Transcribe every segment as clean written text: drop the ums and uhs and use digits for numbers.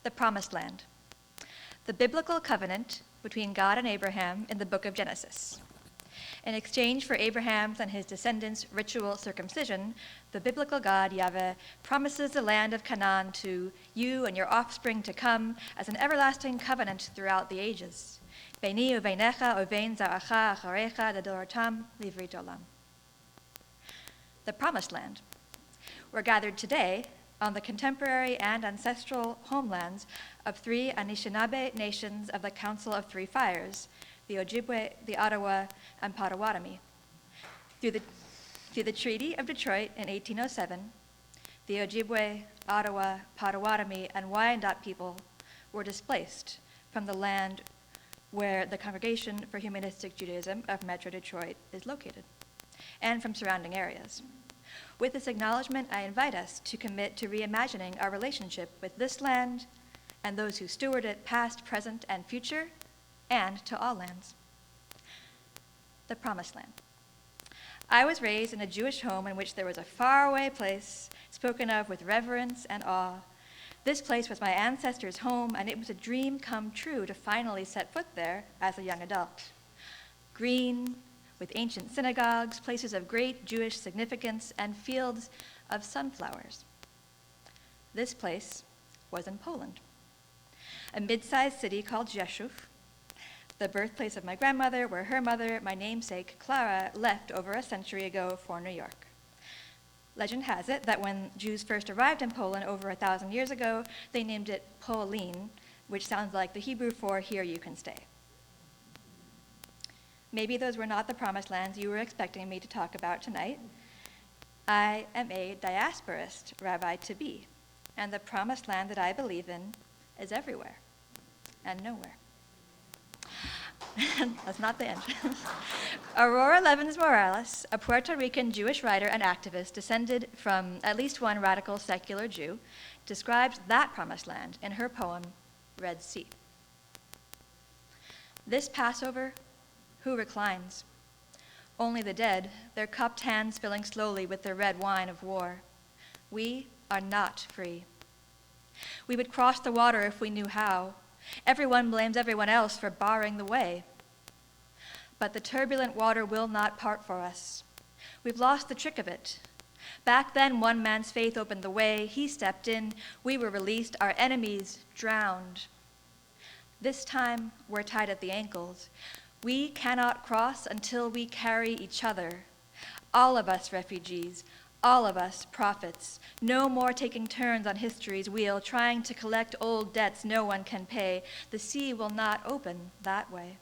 The Promised Land. The biblical covenant between God and Abraham in the book of Genesis. In exchange for Abraham's and his descendants' ritual circumcision, the biblical God, Yahweh, promises the land of Canaan to you and your offspring to come as an everlasting covenant throughout the ages. Beini uveinecha uvein zaracha acharecha dadorotam livrit olam. The Promised Land. We're gathered today on the contemporary and ancestral homelands of three Anishinaabe nations of the Council of Three Fires, the Ojibwe, the Ottawa, and Potawatomi. Through the Treaty of Detroit in 1807, the Ojibwe, Ottawa, Potawatomi, and Wyandot people were displaced from the land where the Congregation for Humanistic Judaism of Metro Detroit is located, and from surrounding areas. With this acknowledgement, I invite us to commit to reimagining our relationship with this land and those who steward it past, present, and future, and to all lands. The Promised Land. I was raised in a Jewish home in which there was a faraway place spoken of with reverence and awe. This place was my ancestors' home, and it was a dream come true to finally set foot there as a young adult. Green, with ancient synagogues, places of great Jewish significance, and fields of sunflowers. This place was in Poland, a mid-sized city called Rzeszów, the birthplace of my grandmother, where her mother, my namesake, Clara, left over a century ago for New York. Legend has it that when Jews first arrived in Poland over 1,000 years ago, they named it Polin, which sounds like the Hebrew for here you can stay. Maybe those were not the promised lands you were expecting me to talk about tonight. I am a diasporist rabbi-to-be, and the promised land that I believe in is everywhere and nowhere. That's not the end. Aurora Levins Morales, a Puerto Rican Jewish writer and activist descended from at least one radical secular Jew, describes that promised land in her poem, Red Sea. This Passover, who reclines? Only the dead, their cupped hands filling slowly with the red wine of war. We are not free. We would cross the water if we knew how. Everyone blames everyone else for barring the way. But the turbulent water will not part for us. We've lost the trick of it. Back then, one man's faith opened the way. He stepped in. We were released. Our enemies drowned. This time, we're tied at the ankles. We cannot cross until we carry each other. All of us refugees, all of us prophets. No more taking turns on history's wheel, trying to collect old debts no one can pay. The sea will not open that way.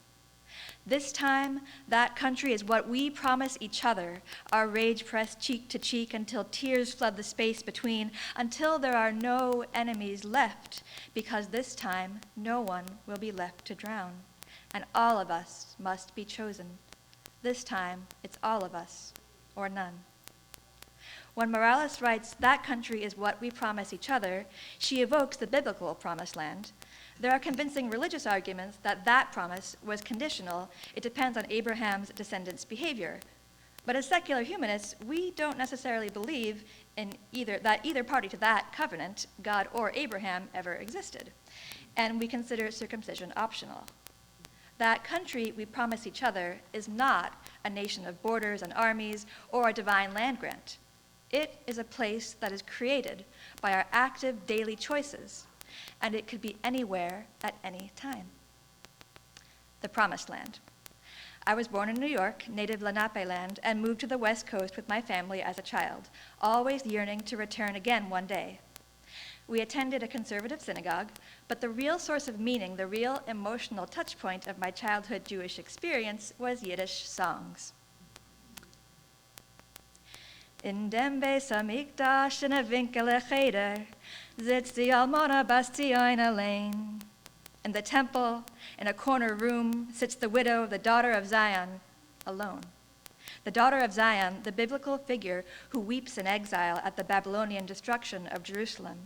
This time, that country is what we promise each other, our rage pressed cheek to cheek until tears flood the space between, until there are no enemies left, because this time, no one will be left to drown. And all of us must be chosen. This time, it's all of us, or none. When Morales writes, that country is what we promise each other, she evokes the biblical promised land. There are convincing religious arguments that that promise was conditional. It depends on Abraham's descendants' behavior. But as secular humanists, we don't necessarily believe in that either party to that covenant, God or Abraham, ever existed. And we consider circumcision optional. That country we promise each other is not a nation of borders and armies or a divine land grant. It is a place that is created by our active daily choices, and it could be anywhere at any time. The Promised Land. I was born in New York, native Lenape land, and moved to the West Coast with my family as a child, always yearning to return again one day. We attended a conservative synagogue, but the real source of meaning, the real emotional touch point of my childhood Jewish experience was Yiddish songs. In dem Beis HaMikdash in a winkele cheder, sitzt die Almona bas Zion allein. In the temple, in a corner room, sits the widow, the daughter of Zion, alone. The daughter of Zion, the biblical figure who weeps in exile at the Babylonian destruction of Jerusalem.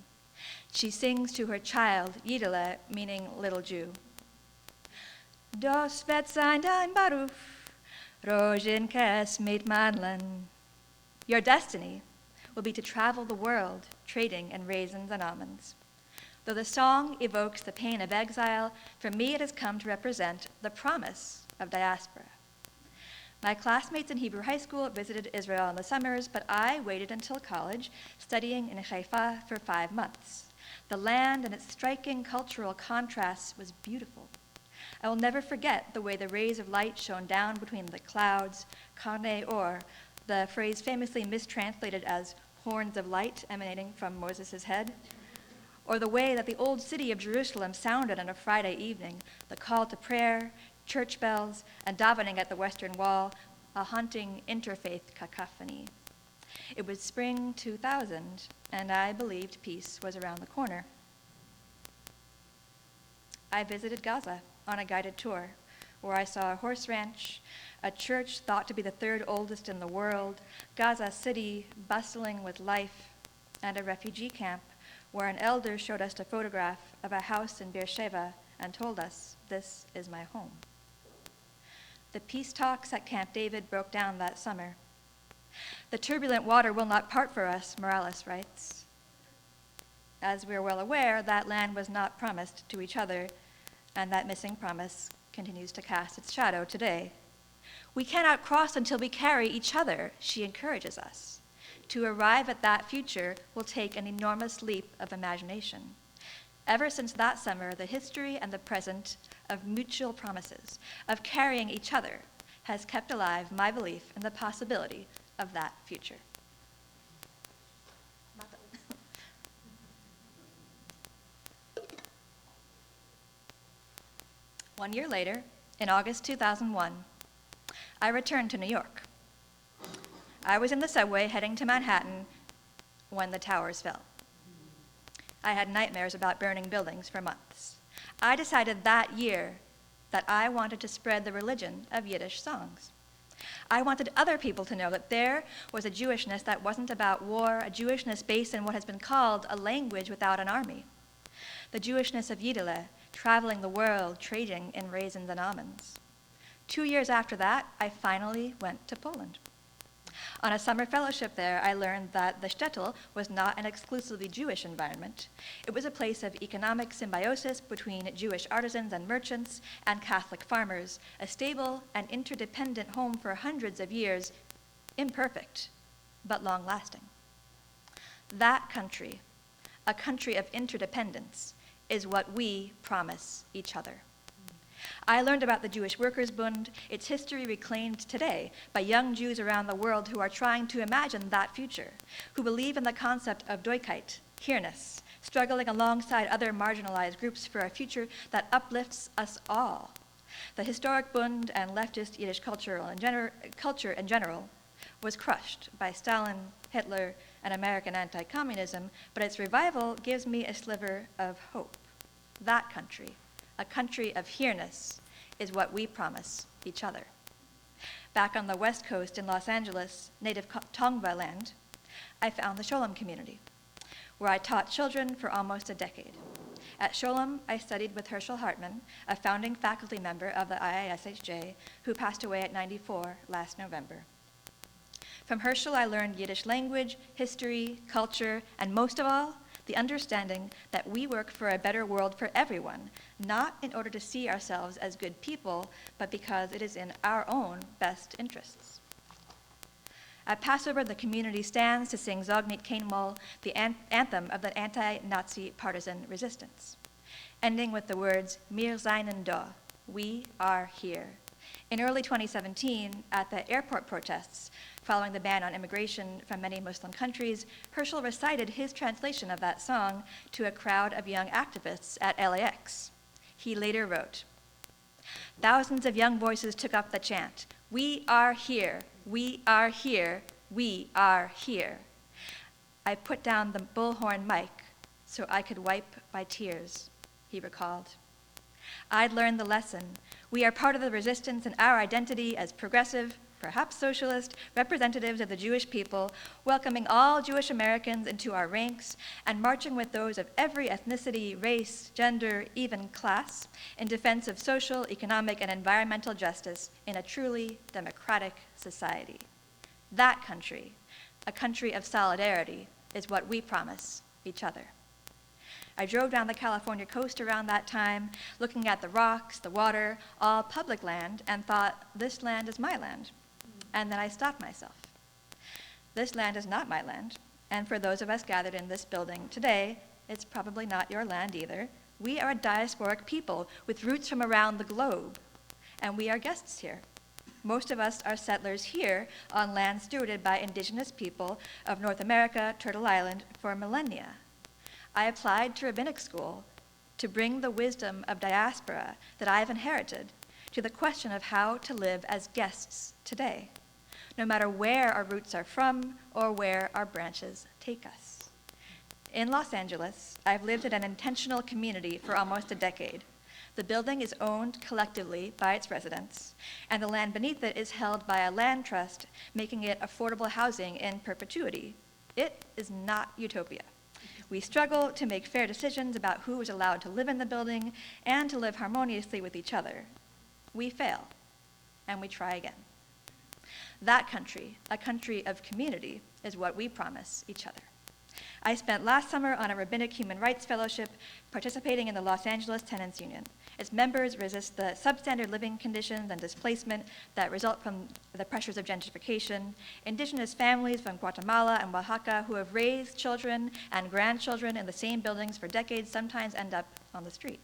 She sings to her child, Yidele, meaning little Jew. Das wird sein dein Beruf, Rojen kes mit Madlen. Your destiny will be to travel the world, trading in raisins and almonds. Though the song evokes the pain of exile, for me it has come to represent the promise of diaspora. My classmates in Hebrew high school visited Israel in the summers, but I waited until college, studying in Haifa for 5 months. The land and its striking cultural contrasts was beautiful. I will never forget the way the rays of light shone down between the clouds, Karnei Or, the phrase famously mistranslated as horns of light emanating from Moses' head, or the way that the old city of Jerusalem sounded on a Friday evening, the call to prayer, church bells, and davening at the Western Wall, a haunting interfaith cacophony. It was spring 2000, and I believed peace was around the corner. I visited Gaza on a guided tour, where I saw a horse ranch, a church thought to be the 3rd oldest in the world, Gaza City bustling with life, and a refugee camp where an elder showed us a photograph of a house in Beersheba and told us, "This is my home." The peace talks at Camp David broke down that summer. The turbulent water will not part for us, Morales writes. As we are well aware, that land was not promised to each other, and that missing promise continues to cast its shadow today. We cannot cross until we carry each other, she encourages us. To arrive at that future will take an enormous leap of imagination. Ever since that summer, the history and the present of mutual promises, of carrying each other, has kept alive my belief in the possibility of that future. 1 year later, in August 2001, I returned to New York. I was in the subway heading to Manhattan when the towers fell. I had nightmares about burning buildings for months. I decided that year that I wanted to spread the religion of Yiddish songs. I wanted other people to know that there was a Jewishness that wasn't about war, a Jewishness based in what has been called a language without an army. The Jewishness of Yiddele, traveling the world, trading in raisins and almonds. 2 years after that, I finally went to Poland. On a summer fellowship there, I learned that the shtetl was not an exclusively Jewish environment. It was a place of economic symbiosis between Jewish artisans and merchants and Catholic farmers, a stable and interdependent home for hundreds of years, imperfect, but long-lasting. That country, a country of interdependence, is what we promise each other. I learned about the Jewish Workers' Bund, its history reclaimed today by young Jews around the world who are trying to imagine that future, who believe in the concept of Doigkeit, here-ness, struggling alongside other marginalized groups for a future that uplifts us all. The historic Bund and leftist Yiddish culture in general was crushed by Stalin, Hitler, and American anti-communism, but its revival gives me a sliver of hope. That country, a country of here-ness, is what we promise each other. Back on the West Coast in Los Angeles, native Tongva land, I found the Sholem community, where I taught children for almost a decade. At Sholem, I studied with Herschel Hartman, a founding faculty member of the IISHJ, who passed away at 94 last November. From Herschel, I learned Yiddish language, history, culture, and most of all, the understanding that we work for a better world for everyone, not in order to see ourselves as good people, but because it is in our own best interests. At Passover, the community stands to sing Zog nit kein Mol, the anthem of the anti-Nazi partisan resistance, ending with the words, Mir seinen da, we are here. In early 2017, at the airport protests, following the ban on immigration from many Muslim countries, Herschel recited his translation of that song to a crowd of young activists at LAX. He later wrote, "Thousands of young voices took up the chant, we are here, we are here, we are here. I put down the bullhorn mic so I could wipe my tears," he recalled. I'd learned the lesson. We are part of the resistance, and our identity as progressive, perhaps socialist, representatives of the Jewish people, welcoming all Jewish Americans into our ranks and marching with those of every ethnicity, race, gender, even class, in defense of social, economic, and environmental justice in a truly democratic society. That country, a country of solidarity, is what we promise each other. I drove down the California coast around that time, looking at the rocks, the water, all public land, and thought, this land is my land. And then I stopped myself. This land is not my land, and for those of us gathered in this building today, it's probably not your land either. We are a diasporic people with roots from around the globe, and we are guests here. Most of us are settlers here on land stewarded by indigenous people of North America, Turtle Island, for millennia. I applied to rabbinic school to bring the wisdom of diaspora that I have inherited to the question of how to live as guests today, no matter where our roots are from or where our branches take us. In Los Angeles, I've lived in an intentional community for almost a decade. The building is owned collectively by its residents, and the land beneath it is held by a land trust, making it affordable housing in perpetuity. It is not utopia. We struggle to make fair decisions about who is allowed to live in the building and to live harmoniously with each other. We fail, and we try again. That country, a country of community, is what we promise each other. I spent last summer on a rabbinic human rights fellowship participating in the Los Angeles Tenants Union. Its members resist the substandard living conditions and displacement that result from the pressures of gentrification. Indigenous families from Guatemala and Oaxaca who have raised children and grandchildren in the same buildings for decades sometimes end up on the street.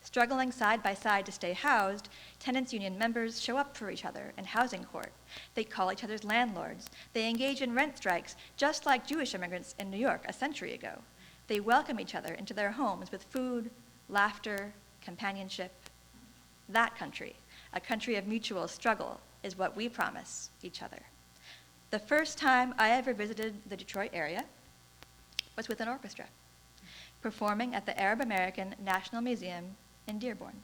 Struggling side by side to stay housed, tenants union members show up for each other in housing court. They call each other's landlords. They engage in rent strikes, just like Jewish immigrants in New York a century ago. They welcome each other into their homes with food, laughter, companionship. That country, a country of mutual struggle, is what we promise each other. The first time I ever visited the Detroit area was with an orchestra, performing at the Arab American National Museum in Dearborn.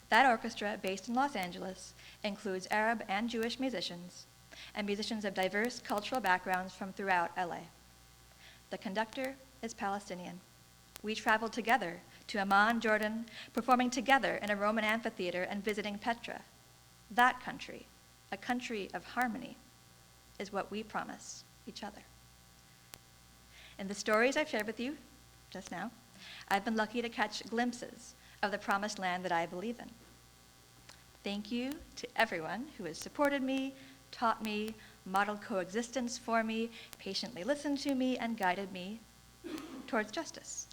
That orchestra, based in Los Angeles, includes Arab and Jewish musicians, and musicians of diverse cultural backgrounds from throughout LA. The conductor is Palestinian. We traveled together to Amman, Jordan, performing together in a Roman amphitheater and visiting Petra. That country, a country of harmony, is what we promise each other. In the stories I've shared with you just now, I've been lucky to catch glimpses of the promised land that I believe in. Thank you to everyone who has supported me, taught me, modeled coexistence for me, patiently listened to me, and guided me towards justice.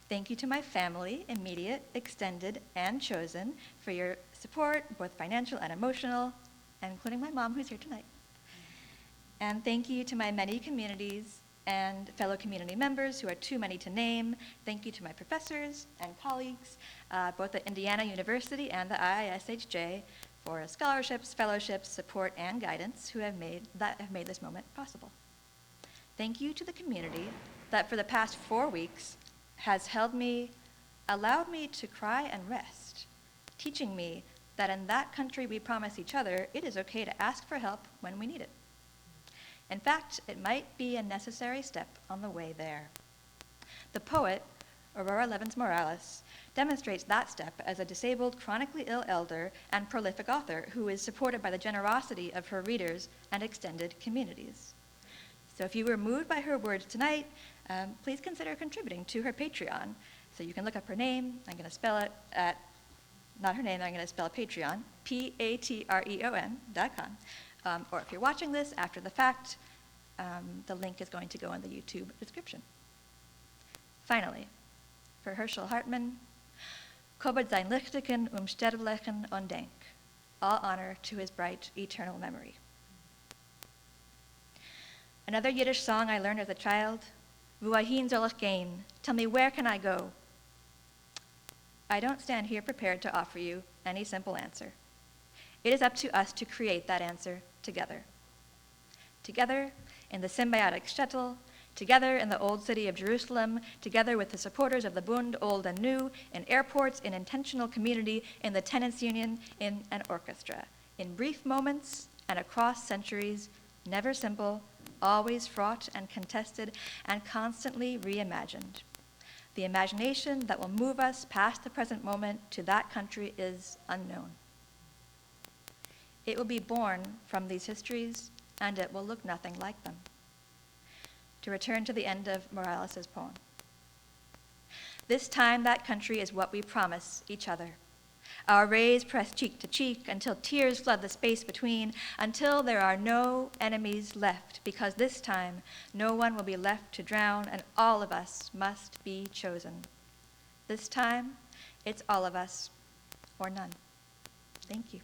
Thank you to my family, immediate, extended, and chosen, for your support, both financial and emotional, and including my mom, who's here tonight. And thank you to my many communities and fellow community members who are too many to name. Thank you to my professors and colleagues, both at Indiana University and the IISHJ, for scholarships, fellowships, support, and guidance who have made this moment possible. Thank you to the community that for the past 4 weeks has held me, allowed me to cry and rest, teaching me that in that country we promise each other, it is okay to ask for help when we need it. In fact, it might be a necessary step on the way there. The poet, Aurora Levins Morales, demonstrates that step as a disabled, chronically ill elder and prolific author who is supported by the generosity of her readers and extended communities. So if you were moved by her words tonight, please consider contributing to her Patreon. So you can look up her name. I'm going to spell it not her name, I'm going to spell Patreon, patreon.com. Or if you're watching this after the fact, the link is going to go in the YouTube description. Finally, for Herschel Hartman, Kobet sein lichtigen, unsterblichen Undenk, all honor to his bright, eternal memory. Another Yiddish song I learned as a child, Wohin soll ich gehen? Tell me, where can I go? I don't stand here prepared to offer you any simple answer. It is up to us to create that answer together. Together in the symbiotic shtetl, together in the old city of Jerusalem, together with the supporters of the Bund, old and new, in airports, in intentional community, in the tenants union, in an orchestra, in brief moments and across centuries, never simple, always fraught and contested, and constantly reimagined. The imagination that will move us past the present moment to that country is unknown. It will be born from these histories, and it will look nothing like them. To return to the end of Morales' poem. This time that country is what we promise each other. Our rays press cheek to cheek until tears flood the space between, until there are no enemies left, because this time no one will be left to drown and all of us must be chosen. This time, it's all of us or none. Thank you.